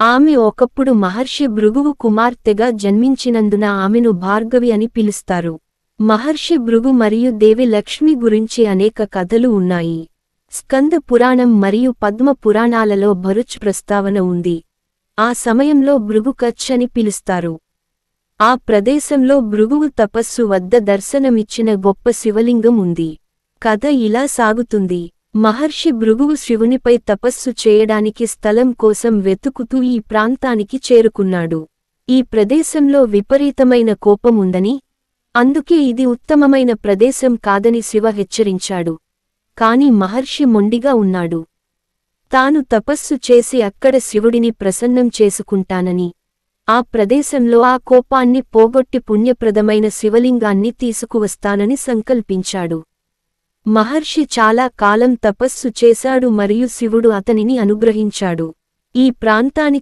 ఆమె ఒకప్పుడు మహర్షి భృగువు కుమార్తెగా జన్మించినందున ఆమెను భార్గవి అని పిలుస్తారు. మహర్షి భృగు మరియు దేవి లక్ష్మి గురించి అనేక కథలు ఉన్నాయి. స్కంద పురాణం మరియు పద్మ పురాణాలలో భరుచ్ ప్రస్తావన ఉంది. ఆ సమయంలో భృగు కచ్ అని పిలుస్తారు. ఆ ప్రదేశంలో భృగువు తపస్సు వద్ద దర్శనమిచ్చిన గొప్ప శివలింగం ఉంది. కథ ఇలా సాగుతుంది. మహర్షి భృగువు శివునిపై తపస్సు చేయడానికి స్థలం కోసం వెతుకుతూ ఈ ప్రాంతానికి చేరుకున్నాడు. ఈ ప్రదేశంలో విపరీతమైన కోపం ఉందని, అందుకే ఇది ఉత్తమమైన ప్రదేశం కాదని శివ హెచ్చరించాడు. కాని మహర్షి మొండిగా ఉన్నాడు. తాను తపస్సు చేసి అక్కడ శివుడిని ప్రసన్నం చేసుకుంటానని, ఆ ప్రదేశంలో ఆ కోపాన్ని పోగొట్టి పుణ్యప్రదమైన శివలింగాన్ని తీసుకువస్తానని సంకల్పించాడు. మహర్షి చాలా కాలం తపస్సు చేశాడు మరియు శివుడు అతనిని అనుగ్రహించాడు. ఈ ప్రాంతానికి